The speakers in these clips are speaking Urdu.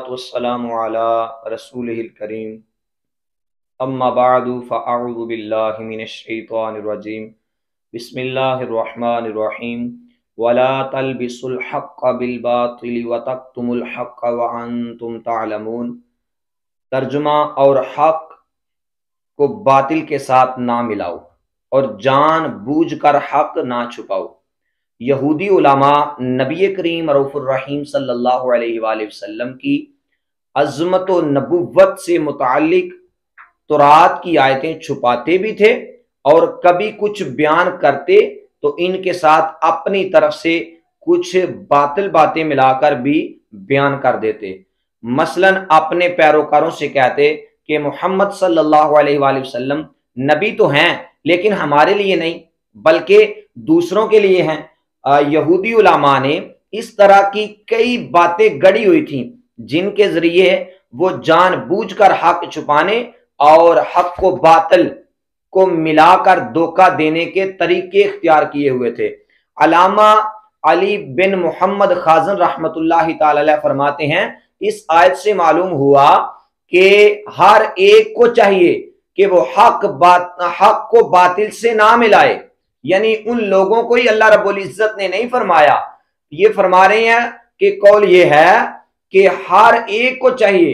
والسلام علی رسولہ الکریم اما بعد فاعوذ باللہ من الشیطان الرجیم بسم اللہ الرحمن الرحیم ولا تلبسوا الحق بالباطل وتکتموا الحق وانتم تعلمون۔ ترجمہ، اور حق کو باطل کے ساتھ نہ ملاؤ اور جان بوجھ کر حق نہ چھپاؤ۔ یہودی علماء نبی کریم رؤوف الرحیم صلی اللہ علیہ وآلہ وسلم کی عظمت و نبوت سے متعلق تورات کی آیتیں چھپاتے بھی تھے، اور کبھی کچھ بیان کرتے تو ان کے ساتھ اپنی طرف سے کچھ باطل باتیں ملا کر بھی بیان کر دیتے۔ مثلا اپنے پیروکاروں سے کہتے کہ محمد صلی اللہ علیہ وآلہ وسلم نبی تو ہیں لیکن ہمارے لیے نہیں بلکہ دوسروں کے لیے ہیں۔ یہودی علماء نے اس طرح کی کئی باتیں گڑی ہوئی تھیں جن کے ذریعے وہ جان بوجھ کر حق چھپانے اور حق کو باطل کو ملا کر دھوکہ دینے کے طریقے اختیار کیے ہوئے تھے۔ علامہ علی بن محمد خازن رحمت اللہ تعالی علیہ فرماتے ہیں، اس آیت سے معلوم ہوا کہ ہر ایک کو چاہیے کہ وہ حق کو باطل سے نہ ملائے، یعنی ان لوگوں کو ہی اللہ رب العزت نے نہیں فرمایا، یہ فرما رہے ہیں کہ قول یہ ہے کہ ہر ایک کو چاہیے،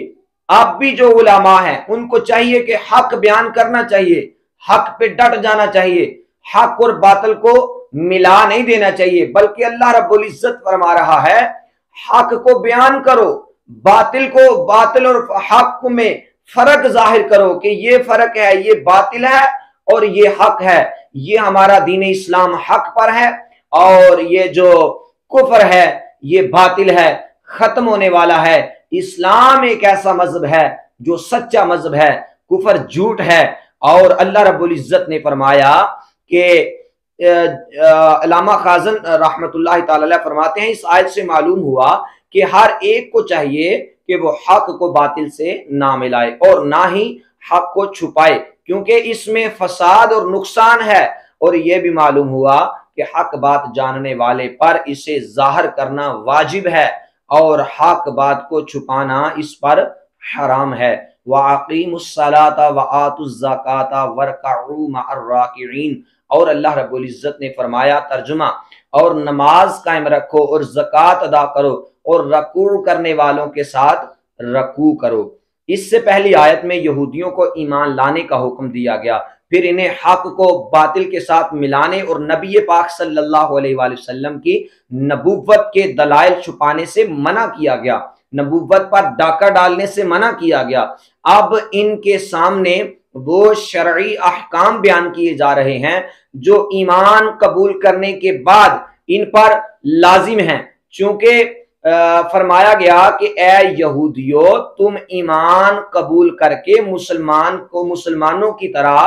اب بھی جو علماء ہیں ان کو چاہیے کہ حق بیان کرنا چاہیے، حق پہ ڈٹ جانا چاہیے، حق اور باطل کو ملا نہیں دینا چاہیے، بلکہ اللہ رب العزت فرما رہا ہے حق کو بیان کرو، باطل اور حق میں فرق ظاہر کرو کہ یہ فرق ہے، یہ باطل ہے اور یہ حق ہے، یہ ہمارا دین اسلام حق پر ہے اور یہ جو کفر ہے یہ باطل ہے، ختم ہونے والا ہے۔ اسلام ایک ایسا مذہب ہے جو سچا مذہب ہے، کفر جھوٹ ہے۔ اور اللہ رب العزت نے فرمایا کہ علامہ خازن رحمت اللہ تعالی علیہ فرماتے ہیں، اس آیت سے معلوم ہوا کہ ہر ایک کو چاہیے کہ وہ حق کو باطل سے نہ ملائے اور نہ ہی حق کو چھپائے، کیونکہ اس میں فساد اور نقصان ہے۔ اور یہ بھی معلوم ہوا کہ حق بات جاننے والے پر اسے ظاہر کرنا واجب ہے اور حق بات کو چھپانا اس پر حرام ہے۔ وَأَقِيمُوا الصَّلَاةَ وَآتُوا الزَّكَاةَ وَارْكَعُوا مَعَ الرَّاكِعِينَ۔ اور اللہ رب العزت نے فرمایا، ترجمہ، اور نماز قائم رکھو اور زکوٰۃ ادا کرو اور رکوع کرنے والوں کے ساتھ رکوع کرو۔ اس سے پہلی آیت میں یہودیوں کو ایمان لانے کا حکم دیا گیا، پھر انہیں حق کو باطل کے ساتھ ملانے اور نبی پاک صلی اللہ علیہ وآلہ وسلم کی نبوت کے دلائل چھپانے سے منع کیا گیا، نبوت پر ڈاکہ ڈالنے سے منع کیا گیا۔ اب ان کے سامنے وہ شرعی احکام بیان کیے جا رہے ہیں جو ایمان قبول کرنے کے بعد ان پر لازم ہیں، چونکہ فرمایا گیا کہ اے یہودیو، تم ایمان قبول کر کے مسلمانوں کی طرح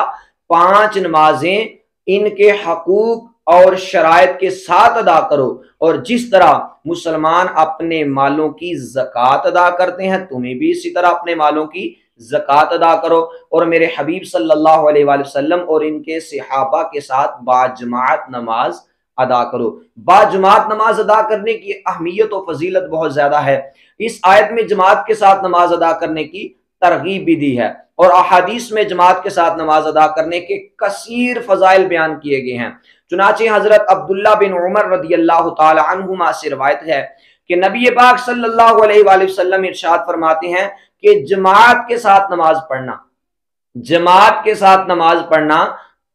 5 نمازیں ان کے حقوق اور شرائط کے ساتھ ادا کرو، اور جس طرح مسلمان اپنے مالوں کی زکوٰۃ ادا کرتے ہیں تمہیں بھی اسی طرح اپنے مالوں کی زکوٰۃ ادا کرو، اور میرے حبیب صلی اللہ علیہ وآلہ وسلم اور ان کے صحابہ کے ساتھ باجماعت نماز ادا کرو۔ باجماعت نماز ادا کرنے کی اہمیت و فضیلت بہت زیادہ ہے۔ اس آیت میں جماعت کے ساتھ نماز ادا کرنے کی ترغیب بھی دی ہے، اور احادیث میں جماعت کے ساتھ نماز ادا کرنے کے کثیر فضائل بیان کیے گئے ہیں۔ چنانچہ حضرت عبداللہ بن عمر رضی اللہ تعالی عنہما سے روایت ہے کہ نبی پاک صلی اللہ علیہ وآلہ وسلم ارشاد فرماتے ہیں کہ جماعت کے ساتھ نماز پڑھنا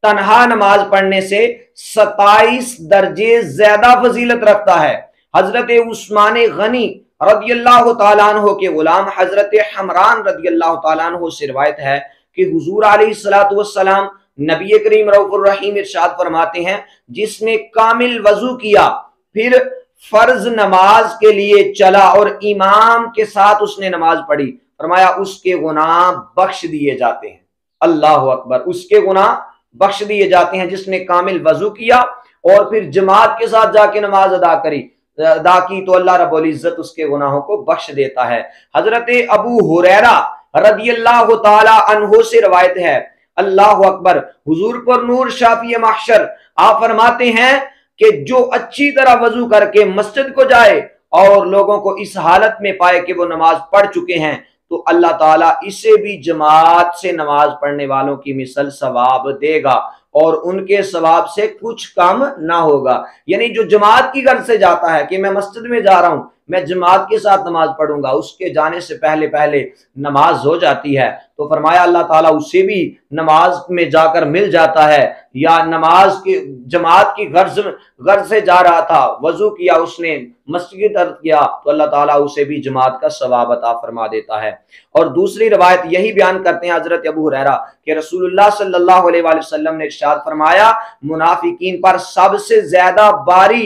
تنہا نماز پڑھنے سے 27 درجے زیادہ فضیلت رکھتا ہے۔ حضرت عثمان غنی رضی اللہ تعالیٰ عنہ کے غلام حضرت حمران رضی اللہ تعالیٰ عنہ سے روایت ہے کہ حضور علیہ السلام نبی کریم رؤوف الرحیم ارشاد فرماتے ہیں، جس نے کامل وضو کیا پھر فرض نماز کے لیے چلا اور امام کے ساتھ اس نے نماز پڑھی، فرمایا اس کے گناہ بخش دیے جاتے ہیں۔ اللہ اکبر، اس کے گناہ بخش دیے جاتے ہیں جس نے کامل وضو کیا اور پھر جماعت کے ساتھ جا کے نماز ادا کی تو اللہ رب العزت اس کے گناہوں کو بخش دیتا ہے۔ حضرت ابو ہریرہ رضی اللہ تعالی عنہ سے روایت ہے، اللہ اکبر، حضور پر نور شافی محشر، آپ فرماتے ہیں کہ جو اچھی طرح وضو کر کے مسجد کو جائے اور لوگوں کو اس حالت میں پائے کہ وہ نماز پڑھ چکے ہیں تو اللہ تعالیٰ اسے بھی جماعت سے نماز پڑھنے والوں کی مثل ثواب دے گا اور ان کے ثواب سے کچھ کم نہ ہوگا۔ یعنی جو جماعت کی غرض سے جاتا ہے کہ میں مسجد میں جا رہا ہوں، میں جماعت کے ساتھ نماز پڑھوں گا، اس کے جانے سے پہلے پہلے نماز ہو جاتی ہے تو فرمایا اللہ تعالیٰ اسے بھی نماز میں جا کر مل جاتا ہے، یا نماز کی جماعت کی غرض سے جا رہا تھا، وضو کیا اس نے، مسجد کی طرف کیا تو اللہ تعالیٰ اسے بھی جماعت کا ثواب عطا فرما دیتا ہے۔ اور دوسری روایت یہی بیان کرتے ہیں حضرت ابو ہریرہ کہ رسول اللہ صلی اللہ علیہ وآلہ وسلم نے ارشاد فرمایا منافقین پر سب سے زیادہ باری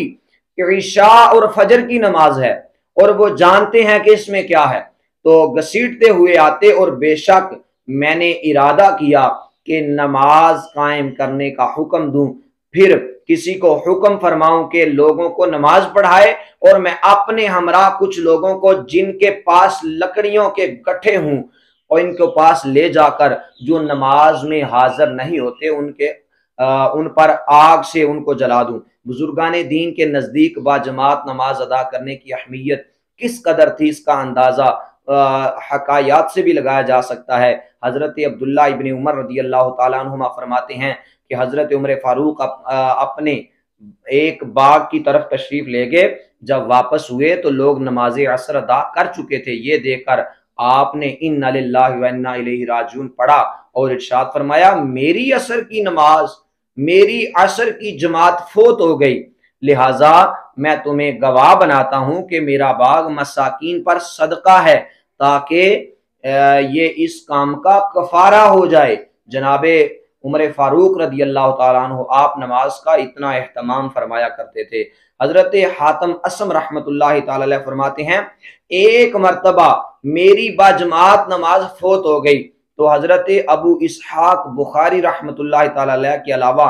عشاء اور فجر کی نماز ہے اور وہ جانتے ہیں کہ اس میں کیا ہے تو گھسیٹتے ہوئے آتے اور بے شک میں نے ارادہ کیا کہ نماز قائم کرنے کا حکم دوں، پھر کسی کو حکم فرماؤں کہ لوگوں کو نماز پڑھائے اور میں اپنے ہمراہ کچھ لوگوں کو جن کے پاس لکڑیوں کے گٹھے ہوں اور ان کے پاس لے جا کر جو نماز میں حاضر نہیں ہوتے ان پر آگ سے ان کو جلا دوں۔ بزرگان دین کے نزدیک با جماعت نماز ادا کرنے کی اہمیت کس قدر تھی اس کا اندازہ حکایات سے بھی لگایا جا سکتا ہے۔ حضرت عبداللہ ابن عمر رضی اللہ تعالیٰ عنہما فرماتے ہیں کہ حضرت عمر فاروق اپنے ایک باغ کی طرف تشریف لے گئے، جب واپس ہوئے تو لوگ نماز عصر ادا کر چکے تھے، یہ دیکھ کر آپ نے انا للہ و انا الیہ راجعون پڑھا اور ارشاد فرمایا میری عصر کی نماز، میری عصر کی جماعت فوت ہو گئی، لہٰذا میں تمہیں گواہ بناتا ہوں کہ میرا باغ مساکین پر صدقہ ہے تاکہ یہ اس کام کا کفارہ ہو جائے۔ جناب عمر فاروق رضی اللہ تعالیٰ عنہ آپ نماز کا اتنا اہتمام فرمایا کرتے تھے۔ حضرت حاتم اسم رحمت اللہ تعالی علیہ فرماتے ہیں ایک مرتبہ میری باجماعت نماز فوت ہو گئی تو حضرت ابو اسحاق بخاری رحمت اللہ تعالی علیہ کے علاوہ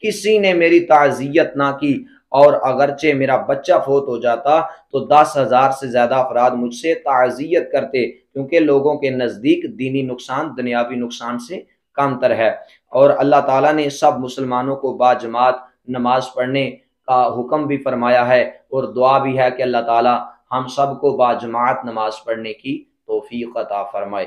کسی نے میری تعزیت نہ کی، اور اگرچہ میرا بچہ فوت ہو جاتا تو 10,000 سے زیادہ افراد مجھ سے تعزیت کرتے، کیونکہ لوگوں کے نزدیک دینی نقصان دنیاوی نقصان سے کم تر ہے۔ اور اللہ تعالیٰ نے سب مسلمانوں کو باجماعت نماز پڑھنے کا حکم بھی فرمایا ہے اور دعا بھی ہے کہ اللہ تعالیٰ ہم سب کو باجماعت نماز پڑھنے کی توفیق عطا فرمائے۔